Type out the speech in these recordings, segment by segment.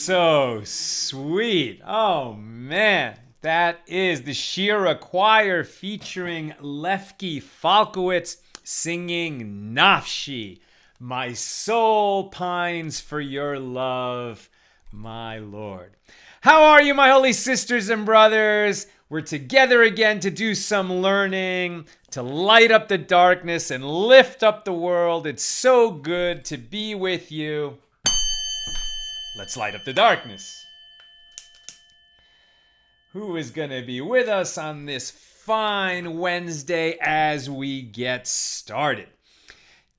so sweet. Oh, man. That is the Shira Choir featuring Lefki Falkowitz singing Nafshi. My soul pines for your love, my Lord. How are you, my holy sisters and brothers? We're together again to do some learning, to light up the darkness and lift up the world. It's so good to be with you. Let's light up the darkness. Who is going to be with us on this fine Wednesday as we get started?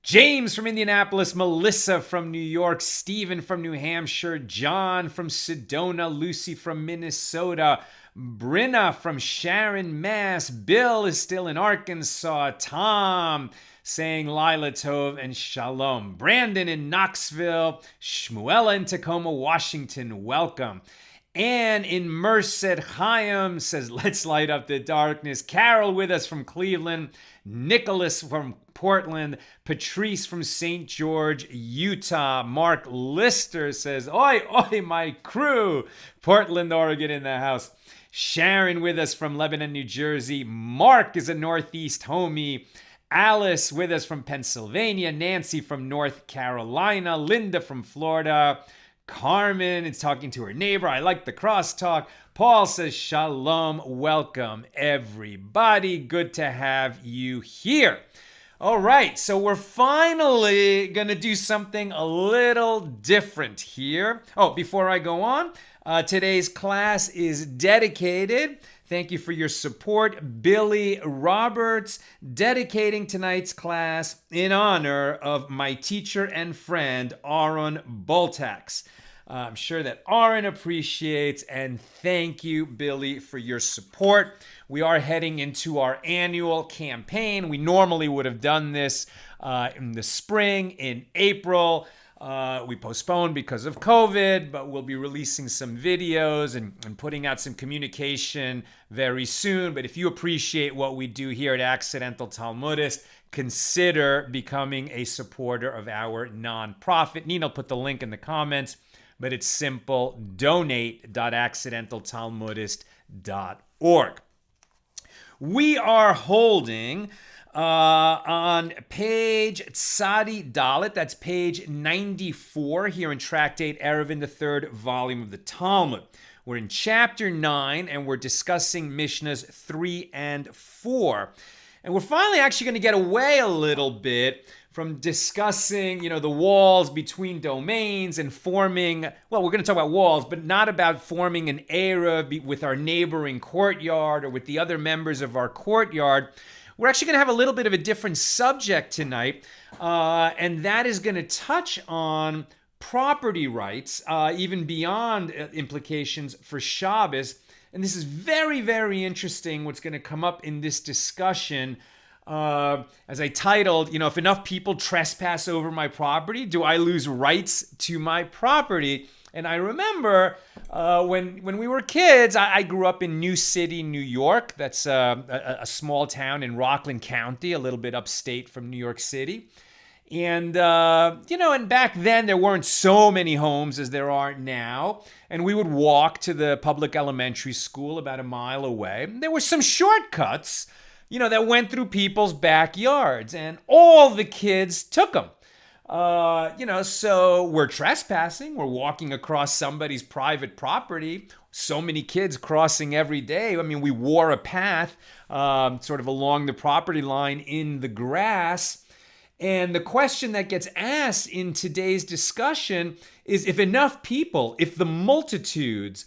James from Indianapolis, Melissa from New York, Stephen from New Hampshire, John from Sedona, Lucy from Minnesota, Brinna from Sharon, Mass, Bill is still in Arkansas, Tom saying Lila Tov and Shalom, Brandon in Knoxville, Shmuela in Tacoma, Washington, welcome. Anne in Merced Chaim says, let's light up the darkness. Carol with us from Cleveland. Nicholas from Portland. Patrice from St. George, Utah. Mark Lister says, oi, oi, my crew. Portland, Oregon in the house. Sharon with us from Lebanon, New Jersey. Mark is a Northeast homie. Alice with us from Pennsylvania. Nancy from North Carolina. Linda from Florida. Carmen is talking to her neighbor. I like the crosstalk. Paul says, Shalom, welcome everybody. Good to have you here. All right, so we're finally going to do something a little different here. Oh, before I go on, today's class is dedicated. Thank you for your support. Billy Roberts, dedicating tonight's class in honor of my teacher and friend, Aaron Boltax. I'm sure that Aaron appreciates, and thank you, Billy, for your support. We are heading into our annual campaign. We normally would have done this in the spring, in April. We postponed because of COVID, but we'll be releasing some videos and putting out some communication very soon. But if you appreciate what we do here at Accidental Talmudist, consider becoming a supporter of our nonprofit. Nina will put the link in the comments, but it's simple, donate.accidentaltalmudist.org. We are holding on page Tzadi Dalet, that's page 94 here in Tractate Eruvin, the third volume of the Talmud. We're in chapter 9 and we're discussing Mishnahs 3 and 4. And we're finally actually going to get away a little bit from discussing, the walls between domains and forming, well, we're going to talk about walls, but not about forming an eruv with our neighboring courtyard or with the other members of our courtyard. We're actually going to have a little bit of a different subject tonight, and that is going to touch on property rights, even beyond implications for Shabbos. And this is very, very interesting, what's going to come up in this discussion. As I titled, if enough people trespass over my property, do I lose rights to my property? And I remember when we were kids, I grew up in New City, New York. That's a small town in Rockland County, a little bit upstate from New York City. And, and back then there weren't so many homes as there are now. And we would walk to the public elementary school about a mile away. There were some shortcuts, that went through people's backyards, and all the kids took them. So we're trespassing. We're walking across somebody's private property. So many kids crossing every day. I mean, we wore a path sort of along the property line in the grass. And the question that gets asked in today's discussion is if enough people, if the multitudes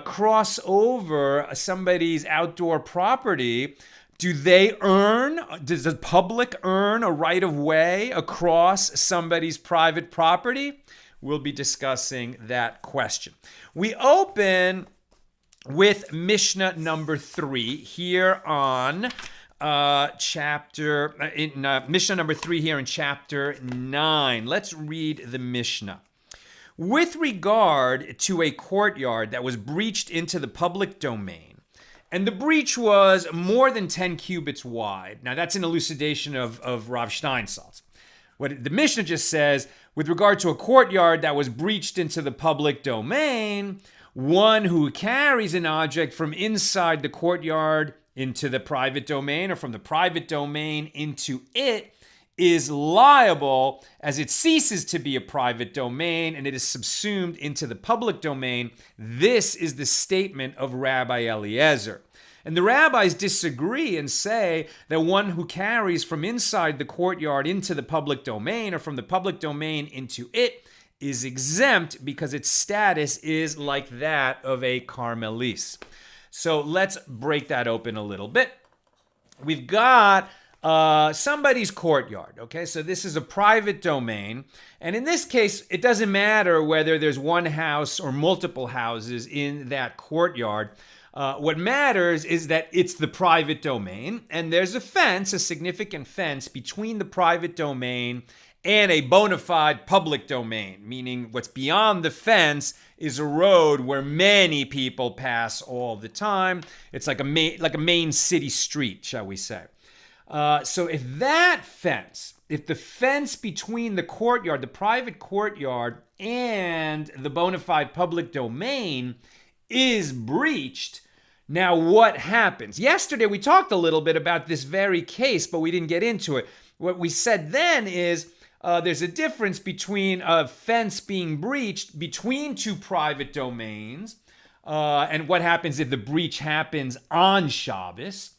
cross over somebody's outdoor property, does the public earn a right of way across somebody's private property? We'll be discussing that question. We open with Mishnah number 3 here on Mishnah number 3 here in chapter 9. Let's read the Mishnah. With regard to a courtyard that was breached into the public domain, and the breach was more than 10 cubits wide. Now, that's an elucidation of Rav Steinsaltz. What the Mishnah just says, With regard to a courtyard that was breached into the public domain, one who carries an object from inside the courtyard into the private domain or from the private domain into it is liable as it ceases to be a private domain and it is subsumed into the public domain. This is the statement of Rabbi Eliezer. And the rabbis disagree and say that one who carries from inside the courtyard into the public domain or from the public domain into it is exempt because its status is like that of a Carmelis. So let's break that open a little bit. We've got somebody's courtyard, okay? So this is a private domain. And in this case, it doesn't matter whether there's one house or multiple houses in that courtyard. What matters is that it's the private domain, and there's a fence, a significant fence, between the private domain and a bona fide public domain, meaning what's beyond the fence is a road where many people pass all the time. It's like a main city street, shall we say. So if the fence between the courtyard, the private courtyard, and the bona fide public domain is breached, now what happens? Yesterday we talked a little bit about this very case, but we didn't get into it. What we said then is there's a difference between a fence being breached between two private domains and what happens if the breach happens on Shabbos.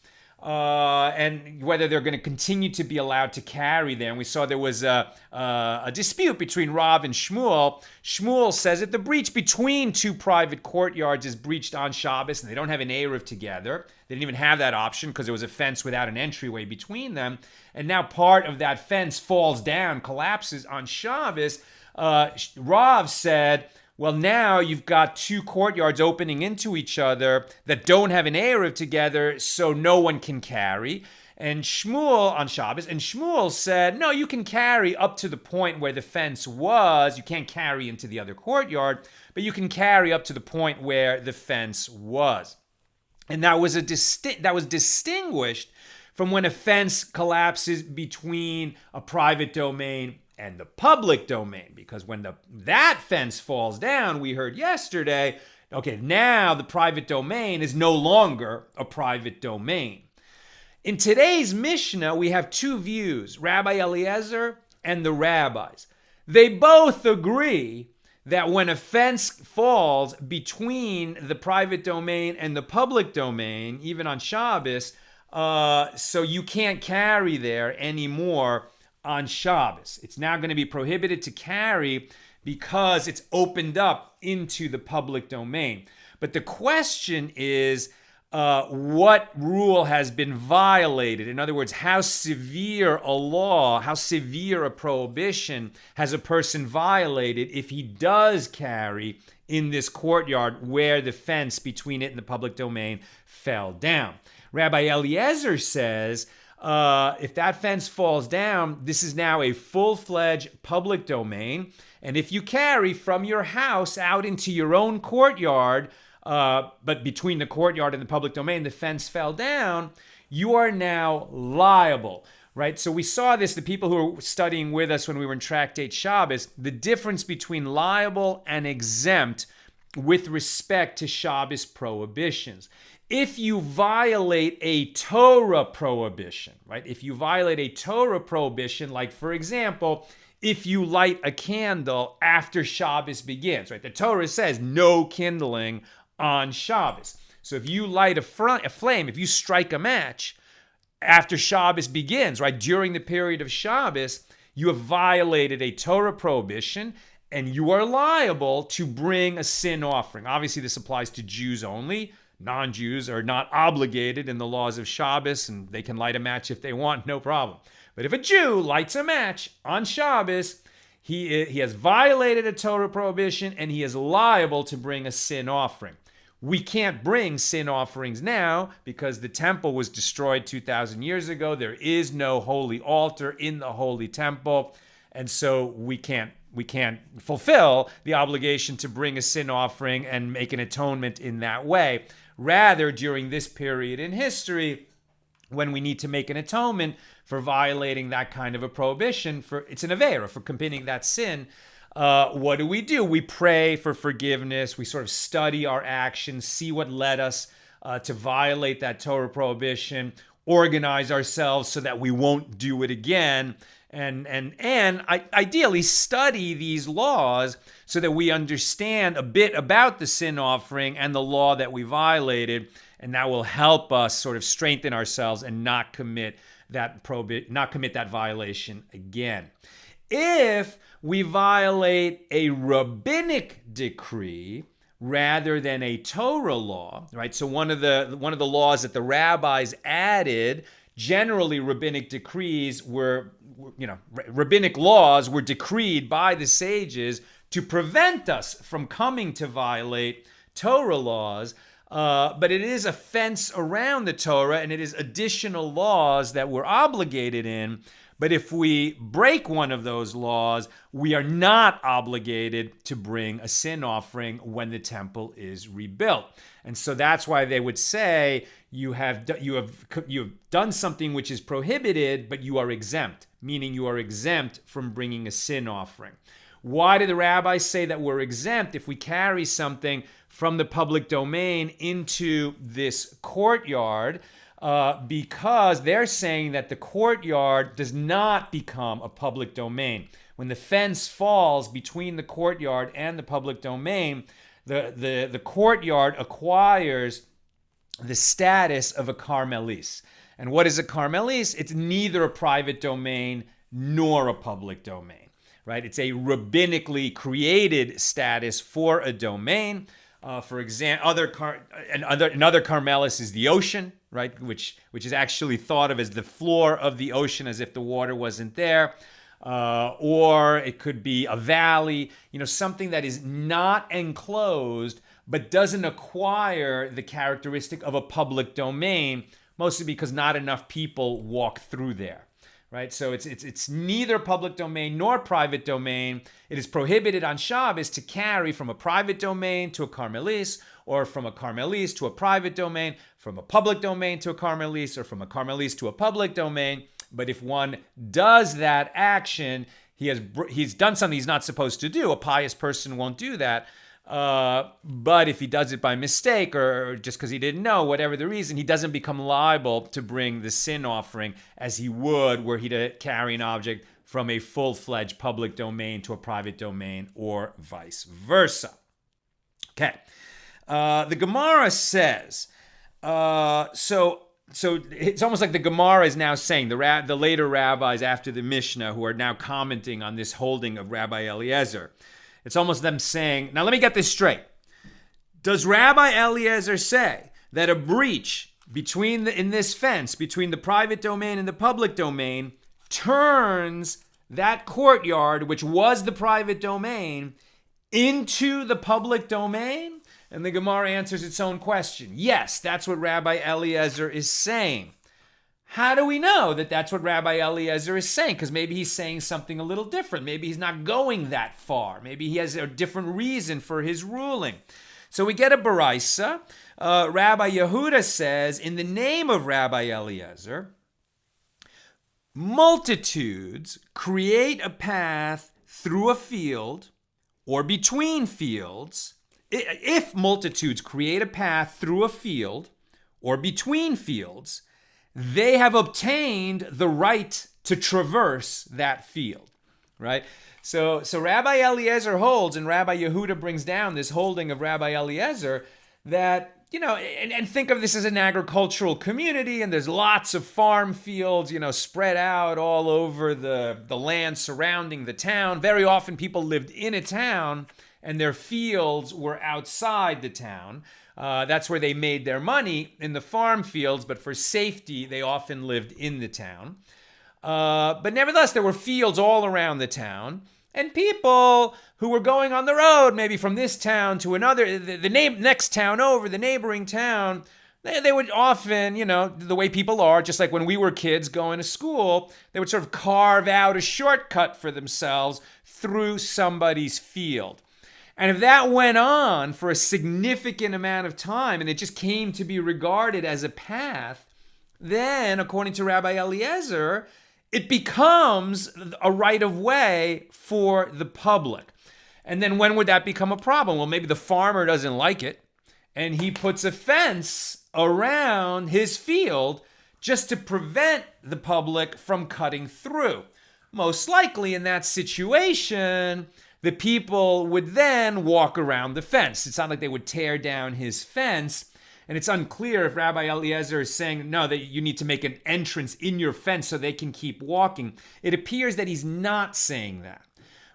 And whether they're going to continue to be allowed to carry there. And we saw there was a dispute between Rav and Shmuel. Shmuel says that the breach between two private courtyards is breached on Shabbos, and they don't have an Eruv together. They didn't even have that option because there was a fence without an entryway between them. And now part of that fence falls down, collapses on Shabbos. Rav said, well, now you've got two courtyards opening into each other that don't have an Eruv together, so no one can carry. And Shmuel on Shabbos, and Shmuel said, no, you can carry up to the point where the fence was. You can't carry into the other courtyard, but you can carry up to the point where the fence was. And that was distinguished from when a fence collapses between a private domain and the public domain, because when that fence falls down, we heard yesterday, okay, now the private domain is no longer a private domain. In today's Mishnah, we have two views, Rabbi Eliezer and the rabbis. They both agree that when a fence falls between the private domain and the public domain, even on Shabbos, so you can't carry there anymore on Shabbos. It's now going to be prohibited to carry because it's opened up into the public domain. But the question is, what rule has been violated? In other words, how severe a law, how severe a prohibition has a person violated if he does carry in this courtyard where the fence between it and the public domain fell down? Rabbi Eliezer says, if that fence falls down, this is now a full-fledged public domain. And if you carry from your house out into your own courtyard, but between the courtyard and the public domain, the fence fell down, you are now liable, right? So we saw this, the people who were studying with us when we were in Tractate Shabbos, the difference between liable and exempt with respect to Shabbos prohibitions. If you violate a Torah prohibition, right? If you violate a Torah prohibition, like for example, if you light a candle after Shabbos begins, right? The Torah says no kindling on Shabbos. So if you light a flame, if you strike a match after Shabbos begins, right? During the period of Shabbos, you have violated a Torah prohibition and you are liable to bring a sin offering. Obviously, this applies to Jews only. Non-Jews are not obligated in the laws of Shabbos, and they can light a match if they want, no problem. But if a Jew lights a match on Shabbos, he has violated a Torah prohibition, and he is liable to bring a sin offering. We can't bring sin offerings now because the temple was destroyed 2,000 years ago. There is no holy altar in the holy temple, and so we can't fulfill the obligation to bring a sin offering and make an atonement in that way. Rather, during this period in history, when we need to make an atonement for violating that kind of a prohibition, it's an avera, for committing that sin, what do? We pray for forgiveness. We sort of study our actions, see what led us to violate that Torah prohibition, organize ourselves so that we won't do it again, and ideally study these laws so that we understand a bit about the sin offering and the law that we violated, and that will help us sort of strengthen ourselves and not commit that violation again. If we violate a rabbinic decree rather than a Torah law, right? So one of the laws that the rabbis added, generally rabbinic decrees were, rabbinic laws were decreed by the sages to prevent us from coming to violate Torah laws. But it is a fence around the Torah, and it is additional laws that we're obligated in. But if we break one of those laws, we are not obligated to bring a sin offering when the temple is rebuilt. And so that's why they would say you have done something which is prohibited, but you are exempt, meaning you are exempt from bringing a sin offering. Why do the rabbis say that we're exempt if we carry something from the public domain into this courtyard? Because they're saying that the courtyard does not become a public domain. When the fence falls between the courtyard and the public domain, the courtyard acquires the status of a carmelis. And what is a carmelis? It's neither a private domain nor a public domain, right? It's a rabbinically created status for a domain. For example, another carmelis is the ocean, right? Which is actually thought of as the floor of the ocean, as if the water wasn't there. Or it could be a valley, something that is not enclosed, but doesn't acquire the characteristic of a public domain, mostly because not enough people walk through there. Right, so it's neither public domain nor private domain. It is prohibited on Shabbos to carry from a private domain to a carmelis, or from a carmelis to a private domain, from a public domain to a carmelis, or from a carmelis to a public domain. But if one does that action, he's done something he's not supposed to do. A pious person won't do that. But if he does it by mistake or just because he didn't know, whatever the reason, he doesn't become liable to bring the sin offering as he would were he to carry an object from a full-fledged public domain to a private domain or vice versa. Okay. The Gemara says, so it's almost like the Gemara is now saying, the later rabbis after the Mishna who are now commenting on this holding of Rabbi Eliezer, it's almost them saying, now let me get this straight. Does Rabbi Eliezer say that a breach in this fence between the private domain and the public domain turns that courtyard, which was the private domain, into the public domain? And the Gemara answers its own question. Yes, that's what Rabbi Eliezer is saying. How do we know that that's what Rabbi Eliezer is saying? Because maybe he's saying something a little different. Maybe he's not going that far. Maybe he has a different reason for his ruling. So we get a baraisa. Rabbi Yehuda says, in the name of Rabbi Eliezer, multitudes create a path through a field or between fields. If multitudes create a path through a field or between fields, they have obtained the right to traverse that field, right? So Rabbi Eliezer holds, and Rabbi Yehuda brings down this holding of Rabbi Eliezer that, and think of this as an agricultural community, and there's lots of farm fields, spread out all over the land surrounding the town. Very often people lived in a town, and their fields were outside the town. That's where they made their money, in the farm fields, but for safety, they often lived in the town. But nevertheless, there were fields all around the town, and people who were going on the road, maybe from this town to another, the next town over, the neighboring town, they would often, the way people are, just like when we were kids going to school, they would sort of carve out a shortcut for themselves through somebody's field. And if that went on for a significant amount of time and it just came to be regarded as a path, then according to Rabbi Eliezer, it becomes a right of way for the public. And then when would that become a problem? Well, maybe the farmer doesn't like it and he puts a fence around his field just to prevent the public from cutting through. Most likely in that situation, the people would then walk around the fence. It's not like they would tear down his fence. And it's unclear if Rabbi Eliezer is saying, no, that you need to make an entrance in your fence so they can keep walking. It appears that he's not saying that.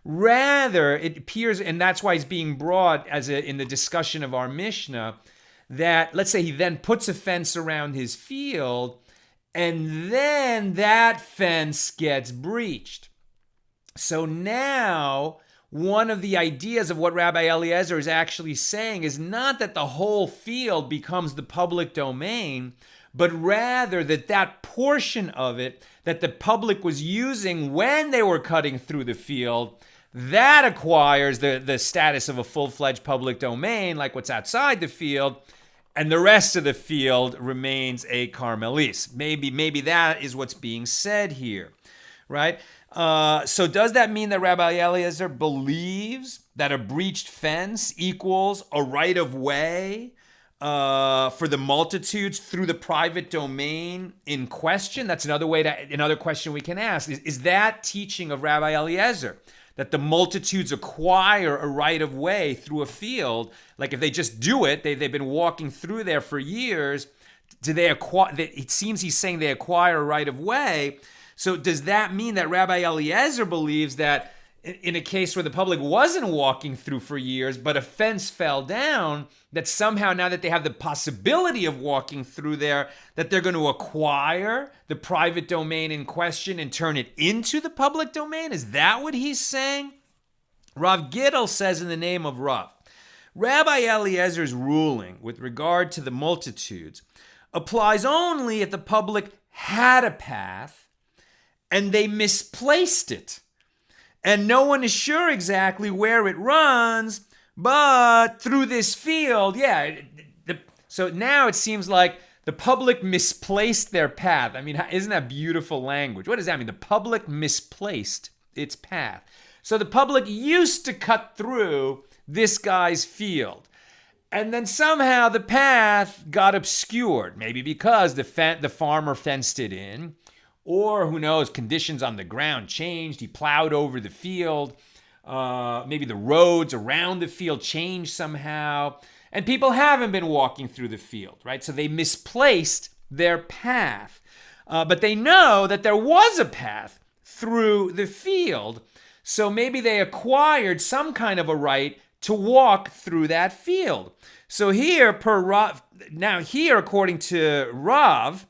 Rather, it appears, and that's why he's being brought in the discussion of our Mishnah, that let's say he then puts a fence around his field, and then that fence gets breached. So now, one of the ideas of what Rabbi Eliezer is actually saying is not that the whole field becomes the public domain, but rather that portion of it that the public was using when they were cutting through the field, that acquires the status of a full-fledged public domain, like what's outside the field, and the rest of the field remains a Carmelis. Maybe that is what's being said here, right? So does that mean that Rabbi Eliezer believes that a breached fence equals a right of way for the multitudes through the private domain in question? That's another question we can ask. Is that teaching of Rabbi Eliezer, that the multitudes acquire a right of way through a field? Like if they just do it, they've been walking through there for years, do they acquire? It seems he's saying they acquire a right of way. So does that mean that Rabbi Eliezer believes that in a case where the public wasn't walking through for years, but a fence fell down, that somehow now that they have the possibility of walking through there, that they're going to acquire the private domain in question and turn it into the public domain? Is that what he's saying? Rav Gidl says in the name of Rav, Rabbi Eliezer's ruling with regard to the multitudes applies only if the public had a path and they misplaced it, and no one is sure exactly where it runs, but through this field, so now it seems like the public misplaced their path. I mean, isn't that beautiful language? What does that mean? The public misplaced its path. So the public used to cut through this guy's field, and then somehow the path got obscured, maybe because the farmer fenced it in, or who knows, conditions on the ground changed. He plowed over the field. Maybe the roads around the field changed somehow. And people haven't been walking through the field, right? So they misplaced their path. But they know that there was a path through the field. So maybe they acquired some kind of a right to walk through that field. So here, according to Rav,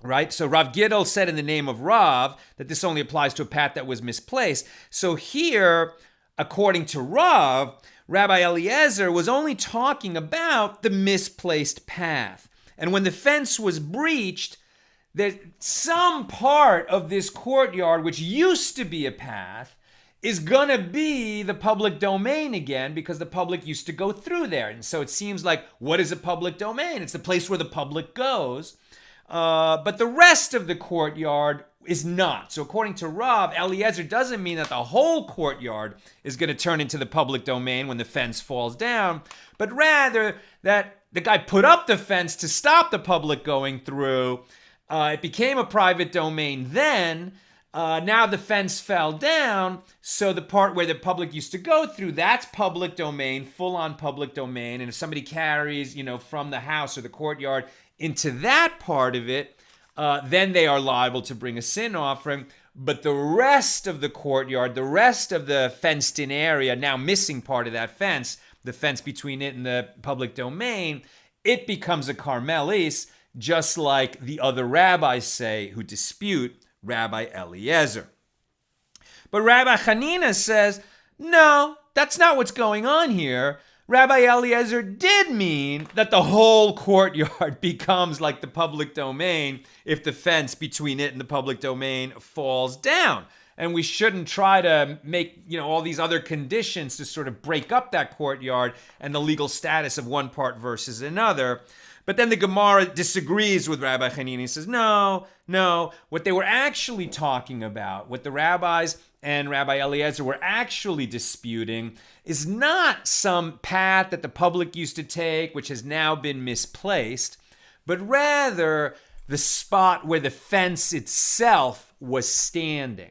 right? So Rav Gidl said in the name of Rav that this only applies to a path that was misplaced. So here, according to Rav, Rabbi Eliezer was only talking about the misplaced path. And when the fence was breached, that some part of this courtyard, which used to be a path, is going to be the public domain again because the public used to go through there. And so it seems like, what is a public domain? It's the place where the public goes. But the rest of the courtyard is not. So according to Rav, Eliezer doesn't mean that the whole courtyard is going to turn into the public domain when the fence falls down, but rather that the guy put up the fence to stop the public going through. It became a private domain then. Now the fence fell down, so the part where the public used to go through, that's public domain, full-on public domain. And if somebody carries, from the house or the courtyard into that part of it, then they are liable to bring a sin offering. But the rest of the courtyard, the rest of the fenced-in area, now missing part of that fence, the fence between it and the public domain, it becomes a Carmelis, just like the other rabbis say who dispute Rabbi Eliezer. But Rabbi Hanina says, no, that's not what's going on here. Rabbi Eliezer did mean that the whole courtyard becomes like the public domain if the fence between it and the public domain falls down. And we shouldn't try to make, all these other conditions to sort of break up that courtyard and the legal status of one part versus another. But then the Gemara disagrees with Rabbi Hanina. He says, no. What they were actually talking about, what the rabbis and Rabbi Eliezer were actually disputing, is not some path that the public used to take, which has now been misplaced, but rather the spot where the fence itself was standing.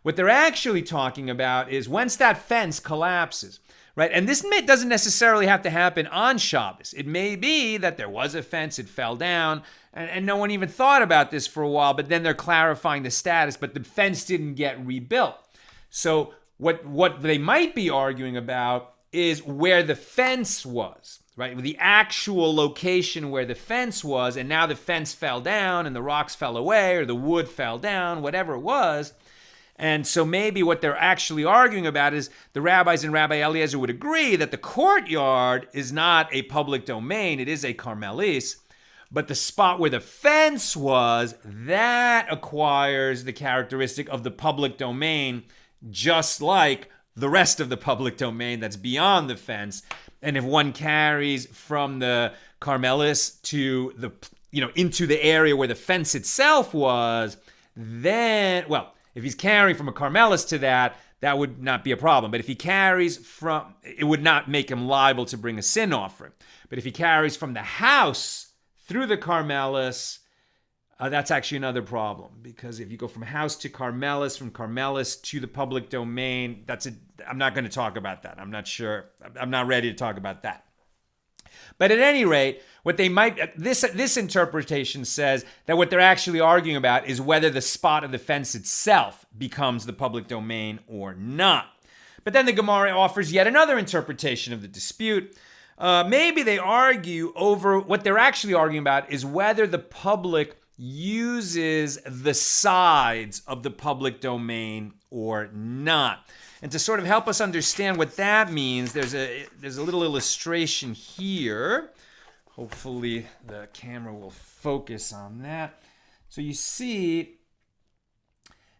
What they're actually talking about is once that fence collapses, right? And this doesn't necessarily have to happen on Shabbos. It may be that there was a fence, it fell down, and no one even thought about this for a while, but then they're clarifying the status, but the fence didn't get rebuilt. So what they might be arguing about is where the fence was, right? The actual location where the fence was, and now the fence fell down and the rocks fell away or the wood fell down, whatever it was. And so maybe what they're actually arguing about is the rabbis and Rabbi Eliezer would agree that the courtyard is not a public domain, it is a Carmelis, but the spot where the fence was, that acquires the characteristic of the public domain, just like the rest of the public domain that's beyond the fence. And if one carries from the Carmelis to the, into the area where the fence itself was, then, if he's carrying from a Carmelis to that would not be a problem. But if he carries from, it would not make him liable to bring a sin offering. But if he carries from the house through the Carmelis, that's actually another problem. Because if you go from house to Carmelis, from Carmelis to the public domain, I'm not going to talk about that. I'm not sure. I'm not ready to talk about that. But at any rate, this interpretation says that what they're actually arguing about is whether the spot of the fence itself becomes the public domain or not. But then the Gemara offers yet another interpretation of the dispute. Maybe they argue over what they're actually arguing about is whether the public uses the sides of the public domain or not. And to sort of help us understand what that means, there's a little illustration here. Hopefully the camera will focus on that. So you see,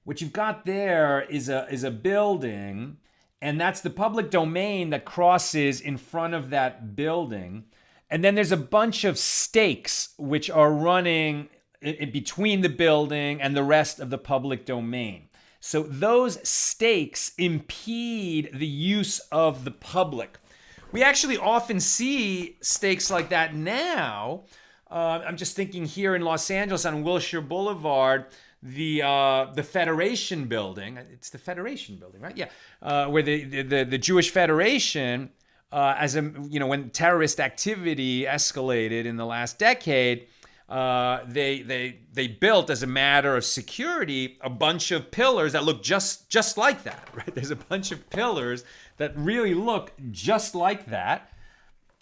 what you've got there is a building, and that's the public domain that crosses in front of that building. And then there's a bunch of stakes which are running in between the building and the rest of the public domain. So those stakes impede the use of the public. We actually often see stakes like that now. I'm just thinking here in Los Angeles on Wilshire Boulevard, the Federation Building. It's the Federation Building, right? Yeah, where the Jewish Federation, when terrorist activity escalated in the last decade, they built, as a matter of security, a bunch of pillars that look just like that, right? There's a bunch of pillars that really look just like that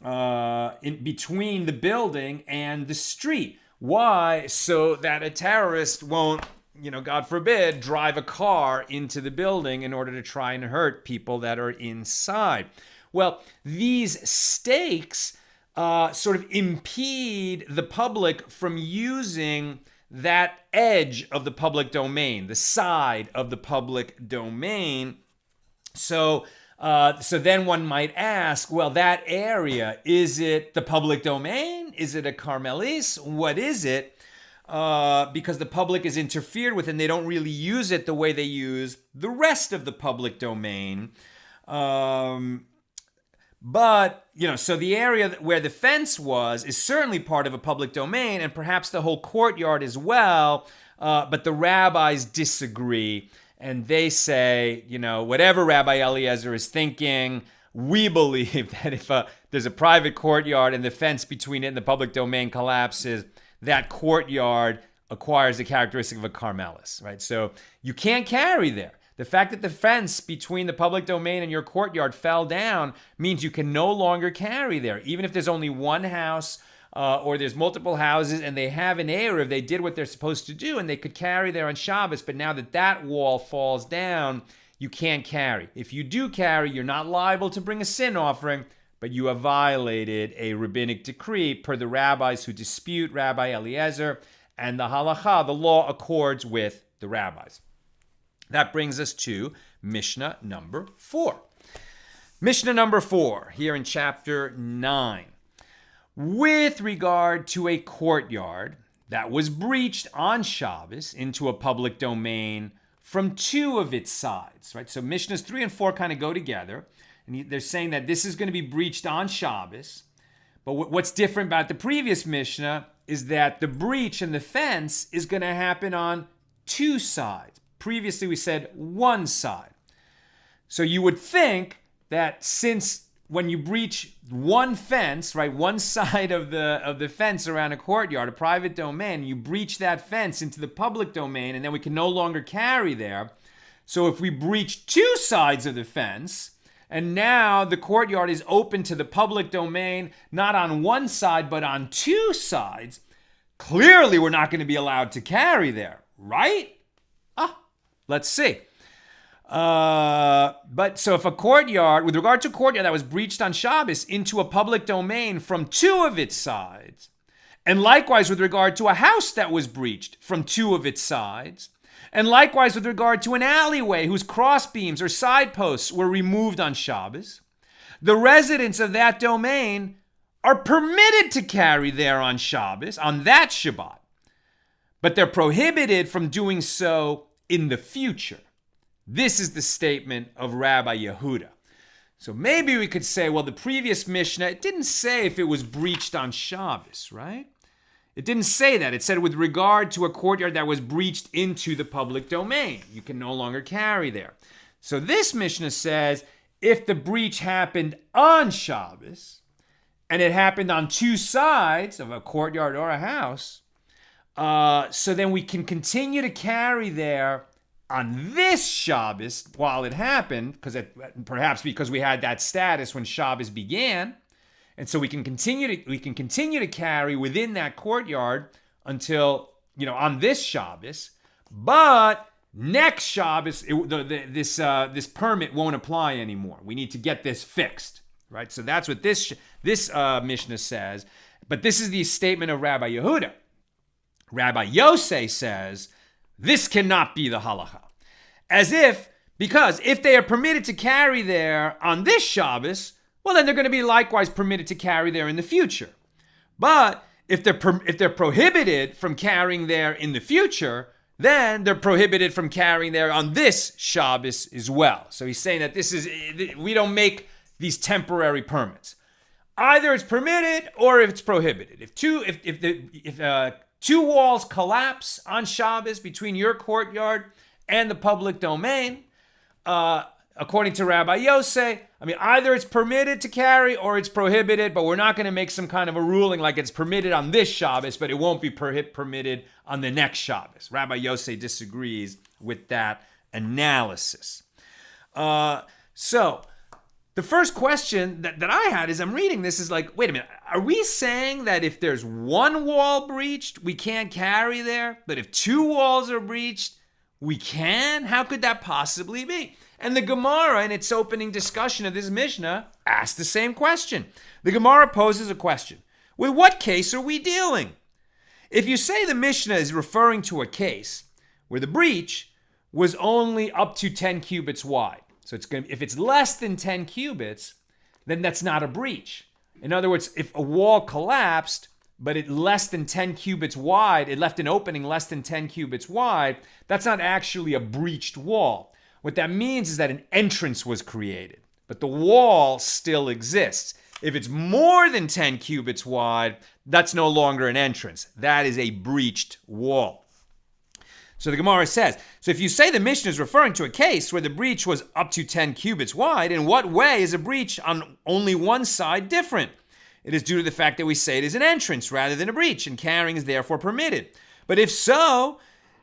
in between the building and the street. Why? So that a terrorist won't, God forbid, drive a car into the building in order to try and hurt people that are inside. Well, these stakes sort of impede the public from using that edge of the public domain, the side of the public domain. So then one might ask, well, that area, is it the public domain? Is it a Carmelis? What is it? Because the public is interfered with and they don't really use it the way they use the rest of the public domain. But, so the area where the fence was is certainly part of a public domain, and perhaps the whole courtyard as well, but the rabbis disagree, and they say, whatever Rabbi Eliezer is thinking, we believe that if there's a private courtyard and the fence between it and the public domain collapses, that courtyard acquires the characteristic of a Carmelis, right? So you can't carry there. The fact that the fence between the public domain and your courtyard fell down means you can no longer carry there. Even if there's only one house or there's multiple houses and they have an Eruv, they did what they're supposed to do and they could carry there on Shabbos. But now that wall falls down, you can't carry. If you do carry, you're not liable to bring a sin offering, but you have violated a rabbinic decree per the rabbis who dispute Rabbi Eliezer, and the halacha, the law, accords with the rabbis. That brings us to Mishnah number 4. Mishnah number 4, here in chapter 9. with regard to a courtyard that was breached on Shabbos into a public domain from two of its sides, right? So Mishnahs 3 and 4 kind of go together, and they're saying that this is going to be breached on Shabbos. But what's different about the previous Mishnah is that the breach and the fence is going to happen on two sides. Previously, we said one side. So you would think that since when you breach one fence, right, one side of the fence around a courtyard, a private domain, you breach that fence into the public domain, and then we can no longer carry there. So if we breach two sides of the fence, and now the courtyard is open to the public domain, not on one side, but on two sides, clearly we're not going to be allowed to carry there, right? Let's see. But so if a courtyard, with regard to a courtyard that was breached on Shabbos into a public domain from two of its sides, and likewise with regard to a house that was breached from two of its sides, and likewise with regard to an alleyway whose crossbeams or side posts were removed on Shabbos, the residents of that domain are permitted to carry there on Shabbos, on that Shabbat, but they're prohibited from doing so in the future. This is the statement of Rabbi Yehuda. So maybe we could say, well, the previous Mishnah, it didn't say if it was breached on Shabbos, right? It didn't say that. It said with regard to a courtyard that was breached into the public domain. You can no longer carry there. So this Mishnah says if the breach happened on Shabbos, and it happened on two sides of a courtyard or a house, so then we can continue to carry there on this Shabbos while it happened, perhaps because we had that status when Shabbos began, and so we can continue to carry within that courtyard until on this Shabbos. But next Shabbos, this permit won't apply anymore. We need to get this fixed, right? So that's what this Mishnah says. But this is the statement of Rabbi Yehuda. Rabbi Yosei says, this cannot be the halacha. Because if they are permitted to carry there on this Shabbos, well, then they're going to be likewise permitted to carry there in the future. But if they're prohibited from carrying there in the future, then they're prohibited from carrying there on this Shabbos as well. So he's saying that we don't make these temporary permits. Either it's permitted or it's prohibited. If two walls collapse on Shabbos between your courtyard and the public domain, according to Rabbi Yosei, either it's permitted to carry or it's prohibited, but we're not going to make some kind of a ruling like it's permitted on this Shabbos, but it won't be permitted on the next Shabbos. Rabbi Yosei disagrees with that analysis. So the first question that I had as I'm reading this is like, wait a minute, are we saying that if there's one wall breached, we can't carry there, but if two walls are breached, we can? How could that possibly be? And the Gemara, in its opening discussion of this Mishnah, asked the same question. The Gemara poses a question. With what case are we dealing? If you say the Mishnah is referring to a case where the breach was only up to 10 cubits wide, so if it's less than 10 cubits, then that's not a breach. In other words, if a wall collapsed, but it less than 10 cubits wide, it left an opening less than 10 cubits wide, that's not actually a breached wall. What that means is that an entrance was created, but the wall still exists. If it's more than 10 cubits wide, that's no longer an entrance. That is a breached wall. So the Gemara says, so if you say the Mishnah is referring to a case where the breach was up to 10 cubits wide, in what way is a breach on only one side different? It is due to the fact that we say it is an entrance rather than a breach, and carrying is therefore permitted. But if so,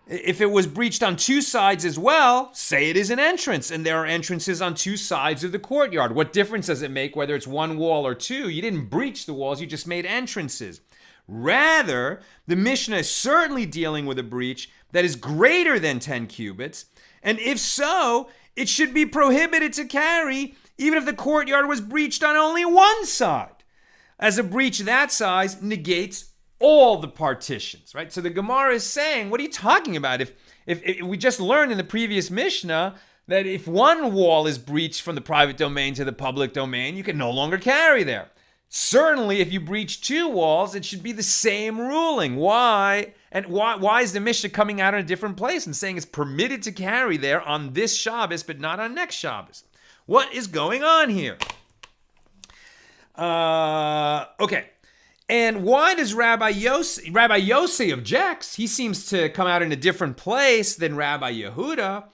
if it was breached on two sides as well, say it is an entrance, and there are entrances on two sides of the courtyard. What difference does it make whether it's one wall or two? You didn't breach the walls, you just made entrances. Rather, the Mishnah is certainly dealing with a breach that is greater than 10 cubits, and if so, it should be prohibited to carry even if the courtyard was breached on only one side, as a breach that size negates all the partitions, right? So the Gemara is saying, what are you talking about? If we just learned in the previous Mishnah that if one wall is breached from the private domain to the public domain, you can no longer carry there. Certainly, if you breach 2 walls, it should be the same ruling. Why? And why is the Mishnah coming out in a different place and saying it's permitted to carry there on this Shabbos, but not on next Shabbos? What is going on here? Okay. And why does Rabbi Yosei objects? He seems to come out in a different place than Rabbi Yehuda.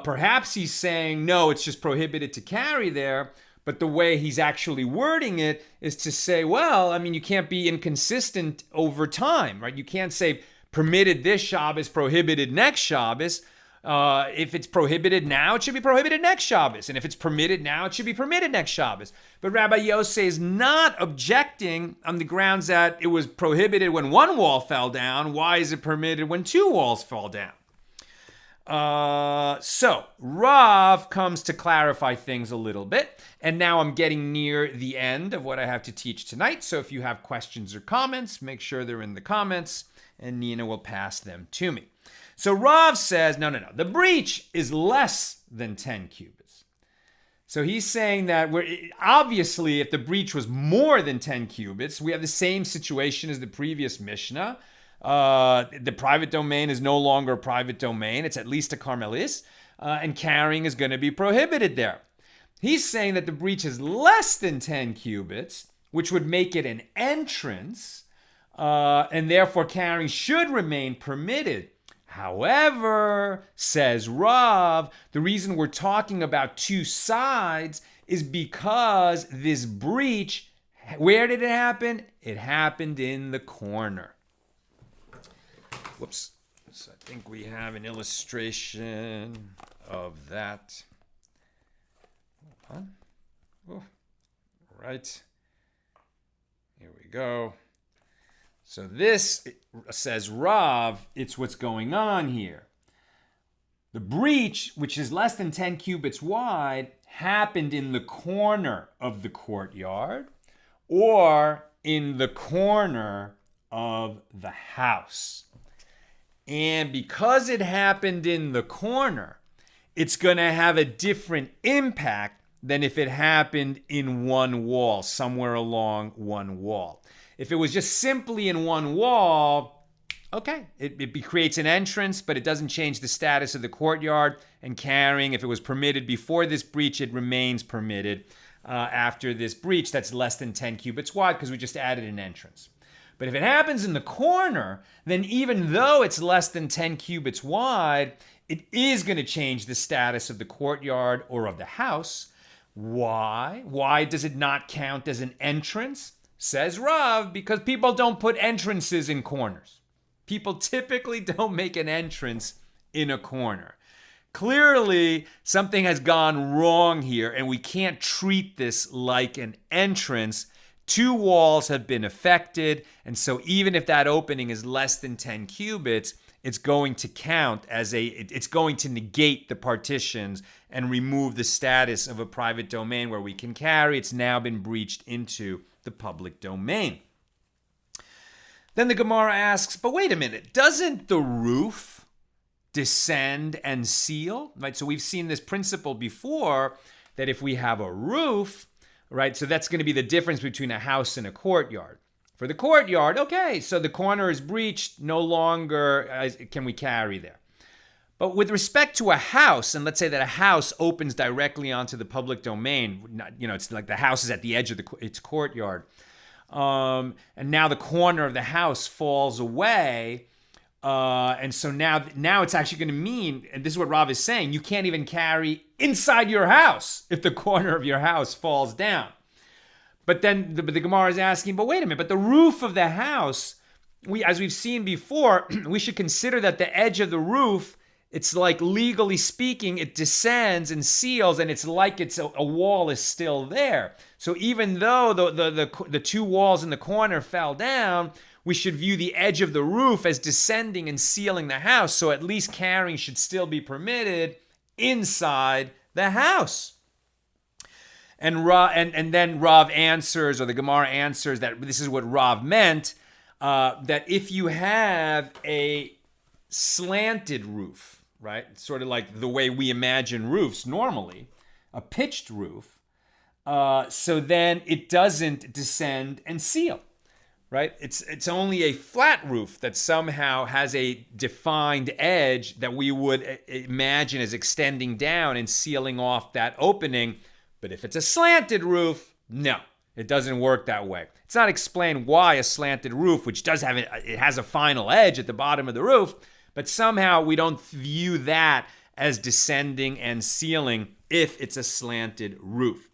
Perhaps he's saying, no, it's just prohibited to carry there. But the way he's actually wording it is to say, well, I mean, you can't be inconsistent over time, right? You can't say permitted this Shabbos, prohibited next Shabbos. If it's prohibited now, it should be prohibited next Shabbos. And if it's permitted now, it should be permitted next Shabbos. But Rabbi Yosei is not objecting on the grounds that it was prohibited when 1 wall fell down. Why is it permitted when 2 walls fall down? So Rav comes to clarify things a little bit. And now I'm getting near the end of what I have to teach tonight. So if you have questions or comments, make sure they're in the comments and Nina will pass them to me. So Rav says, no. The breach is less than 10 cubits. So he's saying that obviously if the breach was more than 10 cubits, we have the same situation as the previous Mishnah. The private domain is no longer a private domain. It's at least a carmelis, and carrying is going to be prohibited there. He's saying that the breach is less than 10 cubits, which would make it an entrance, and therefore carrying should remain permitted. However, says Rav, the reason we're talking about 2 sides is because this breach, where did it happen? It happened in the corner. Whoops. So I think we have an illustration of that. Hold on. Oh, right. Here we go. So this, says Rav, it's what's going on here. The breach, which is less than 10 cubits wide, happened in the corner of the courtyard or in the corner of the house. And because it happened in the corner, it's going to have a different impact than if it happened in 1 wall, somewhere along 1 wall. If it was just simply in 1 wall, okay, it creates an entrance, but it doesn't change the status of the courtyard. And carrying, if it was permitted before this breach, it remains permitted after this breach that's less than 10 cubits wide because we just added an entrance. But if it happens in the corner, then even though it's less than 10 cubits wide, it is going to change the status of the courtyard or of the house. Why? Why does it not count as an entrance? Says Rav, because people don't put entrances in corners. People typically don't make an entrance in a corner. Clearly, something has gone wrong here, and we can't treat this like an entrance. 2 walls have been affected, and so even if that opening is less than 10 cubits, it's going to count as it's going to negate the partitions and remove the status of a private domain where we can carry. It's now been breached into the public domain. Then the Gemara asks, but wait a minute, doesn't the roof descend and seal? Right? So we've seen this principle before that if we have a roof, right, so that's going to be the difference between a house and a courtyard. For the courtyard, okay, so the corner is breached, no longer can we carry there. But with respect to a house, and let's say that a house opens directly onto the public domain, it's like the house is at the edge of its courtyard, and now the corner of the house falls away, and so now it's actually going to mean, and this is what Rav is saying, you can't even carry inside your house if the corner of your house falls down. But then the Gemara is asking, but wait a minute, but the roof of the house, as we've seen before, we should consider that the edge of the roof, it's like legally speaking, it descends and seals, and it's like a wall is still there. So even though the 2 walls in the corner fell down, we should view the edge of the roof as descending and sealing the house. So at least carrying should still be permitted inside the house. And then Rav answers, or the Gemara answers, that this is what Rav meant, that if you have a slanted roof, right, sort of like the way we imagine roofs normally, a pitched roof, so then it doesn't descend and seal, right? It's only a flat roof that somehow has a defined edge that we would imagine as extending down and sealing off that opening. But if it's a slanted roof, no, it doesn't work that way. It's not explained why a slanted roof, which does have it has a final edge at the bottom of the roof, but somehow we don't view that as descending and sealing if it's a slanted roof.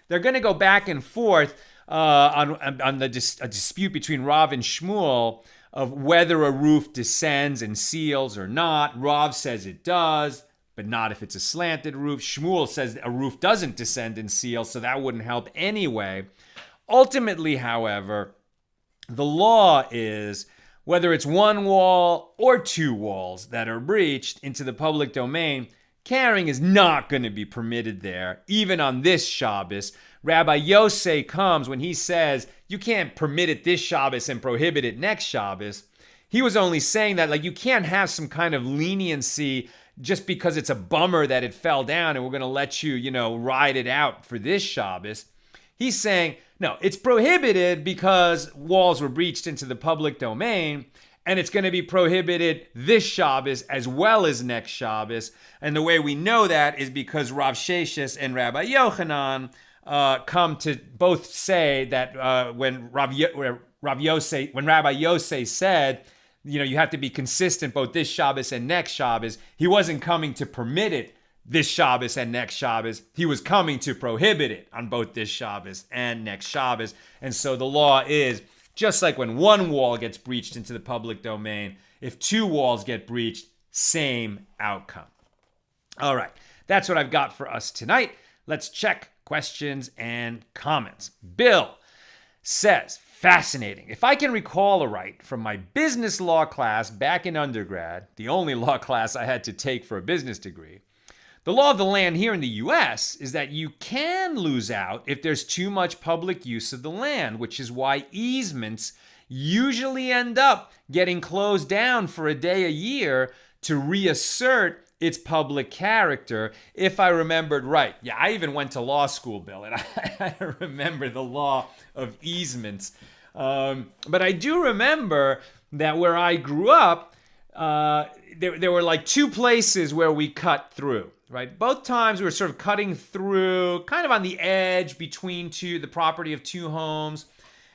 They're going to go back and forth on a dispute between Rav and Shmuel of whether a roof descends and seals or not. Rav says it does, but not if it's a slanted roof. Shmuel says a roof doesn't descend and seal, so that wouldn't help anyway. Ultimately, however, the law is whether it's one wall or two walls that are breached into the public domain, carrying is not going to be permitted there, even on this Shabbos. Rabbi Yosei comes when he says, you can't permit it this Shabbos and prohibit it next Shabbos. He was only saying that, like, you can't have some kind of leniency just because it's a bummer that it fell down and we're going to let you, ride it out for this Shabbos. He's saying, no, it's prohibited because walls were breached into the public domain, and it's going to be prohibited this Shabbos as well as next Shabbos. And the way we know that is because Rav Sheshes and Rabbi Yochanan come to both say that when Rabbi Yosei said, you have to be consistent both this Shabbos and next Shabbos, he wasn't coming to permit it this Shabbos and next Shabbos. He was coming to prohibit it on both this Shabbos and next Shabbos. And so the law is, just like when one wall gets breached into the public domain, if two walls get breached, same outcome. All right, that's what I've got for us tonight. Let's check questions and comments. Bill says, fascinating. If I can recall right from my business law class back in undergrad, the only law class I had to take for a business degree, the law of the land here in the US is that you can lose out if there's too much public use of the land, which is why easements usually end up getting closed down for a day a year to reassert its public character, if I remembered right. Yeah, I even went to law school, Bill, and I remember the law of easements. But I do remember that where I grew up, there were like two places where we cut through. Right. Both times we were sort of cutting through kind of on the edge between the property of two homes.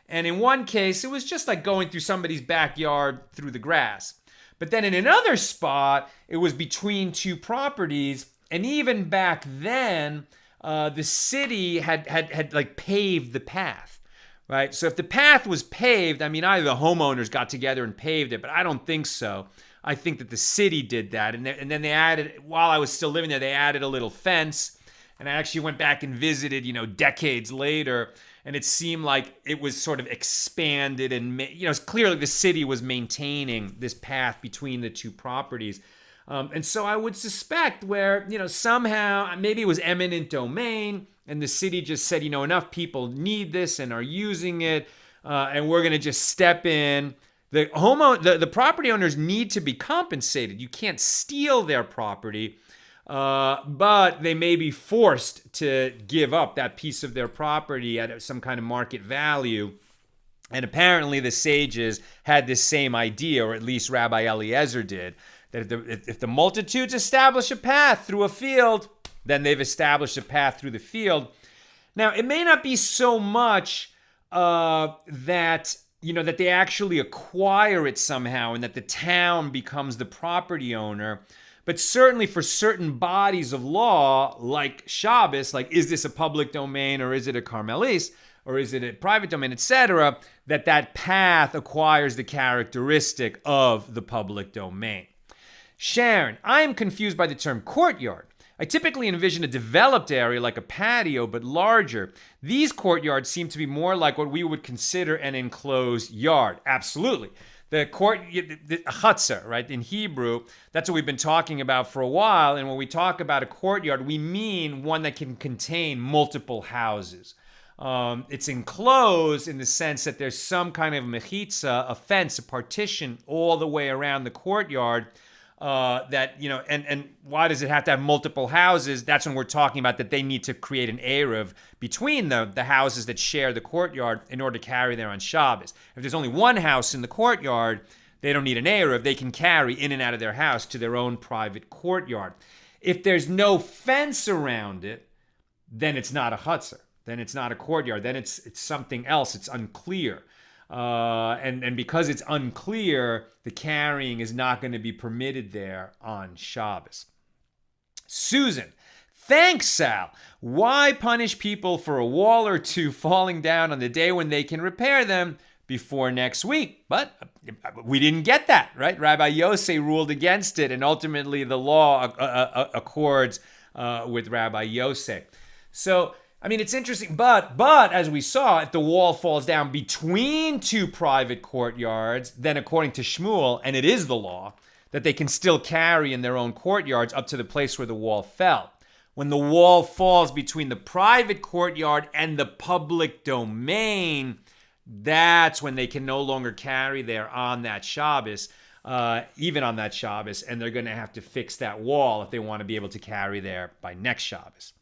And in one case, it was just like going through somebody's backyard through the grass. But then in another spot, it was between two properties. And even back then, the city had like paved the path. Right. So if the path was paved, I mean, either the homeowners got together and paved it, but I don't think so. I think that the city did that. And then they added, while I was still living there, they added a little fence. And I actually went back and visited, decades later. And it seemed like it was sort of expanded and, it's clearly the city was maintaining this path between the two properties. And so I would suspect where, somehow maybe it was eminent domain and the city just said, enough people need this and are using it. And we're going to just step in. The property owners need to be compensated. You can't steal their property, but they may be forced to give up that piece of their property at some kind of market value. And apparently the sages had this same idea, or at least Rabbi Eliezer did, that if the multitudes establish a path through a field, then they've established a path through the field. Now, it may not be so much that they actually acquire it somehow and that the town becomes the property owner. But certainly for certain bodies of law, like Shabbos, like is this a public domain or is it a Carmelis or is it a private domain, etc., that path acquires the characteristic of the public domain. Sharon, I am confused by the term courtyard. I typically envision a developed area like a patio, but larger. These courtyards seem to be more like what we would consider an enclosed yard. Absolutely. The chutzner, right, in Hebrew, that's what we've been talking about for a while. And when we talk about a courtyard, we mean one that can contain multiple houses. It's enclosed in the sense that there's some kind of mechitza, a fence, a partition all the way around the courtyard. that, and why does it have to have multiple houses? That's when we're talking about that they need to create an Eruv between the houses that share the courtyard in order to carry there on Shabbos. If there's only one house in the courtyard, they don't need an Eruv. They can carry in and out of their house to their own private courtyard. If there's no fence around it, then it's not a chutzner. Then it's not a courtyard. Then it's something else. It's unclear. And because it's unclear, the carrying is not going to be permitted there on Shabbos. Susan, thanks, Sal. Why punish people for a wall or two falling down on the day when they can repair them before next week? But we didn't get that, right? Rabbi Yosei ruled against it, and ultimately the law accords with Rabbi Yosei. So, it's interesting, but as we saw, if the wall falls down between two private courtyards, then according to Shmuel, and it is the law, that they can still carry in their own courtyards up to the place where the wall fell. When the wall falls between the private courtyard and the public domain, that's when they can no longer carry there on that Shabbos, even on that Shabbos, and they're going to have to fix that wall if they want to be able to carry there by next Shabbos.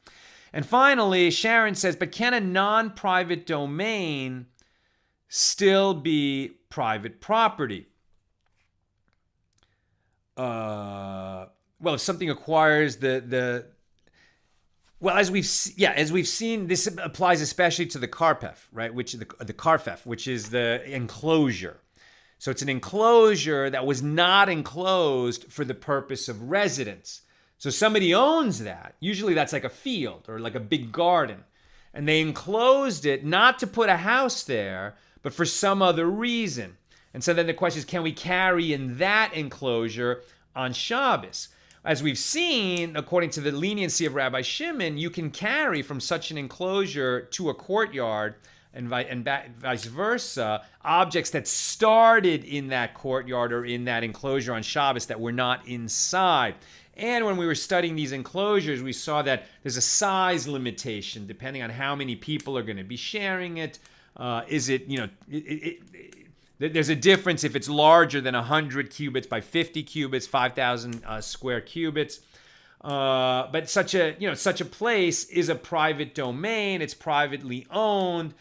And finally, Sharon says, but can a non-private domain still be private property? Well, if something acquires as we've seen, this applies especially to the karpef, right? Which the karfef, which is the enclosure. So it's an enclosure that was not enclosed for the purpose of residence. So somebody owns that. Usually that's like a field or like a big garden. And they enclosed it not to put a house there, but for some other reason. And so then the question is, can we carry in that enclosure on Shabbos? As we've seen, according to the leniency of Rabbi Shimon, you can carry from such an enclosure to a courtyard and vice versa, objects that started in that courtyard or in that enclosure on Shabbos that were not inside. And when we were studying these enclosures, we saw that there's a size limitation depending on how many people are going to be sharing it. There's a difference if it's larger than 100 cubits by 50 cubits, 5,000 square cubits. But such a place is a private domain. It's privately owned.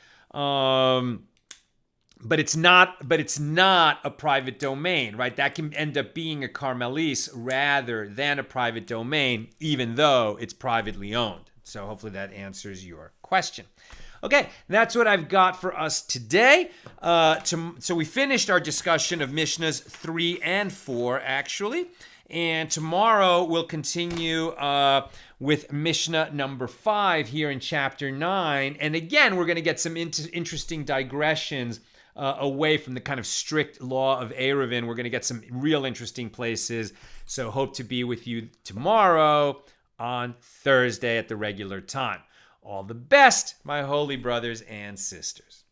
But it's not a private domain, right? That can end up being a Carmelis rather than a private domain, even though it's privately owned. So hopefully that answers your question. Okay, that's what I've got for us today. So we finished our discussion of Mishnahs 3 and 4, actually. And tomorrow we'll continue with Mishnah number 5 here in chapter 9. And again, we're going to get some interesting digressions away from the kind of strict law of Eruvin. We're going to get some real interesting places. So hope to be with you tomorrow on Thursday at the regular time. All the best, my holy brothers and sisters.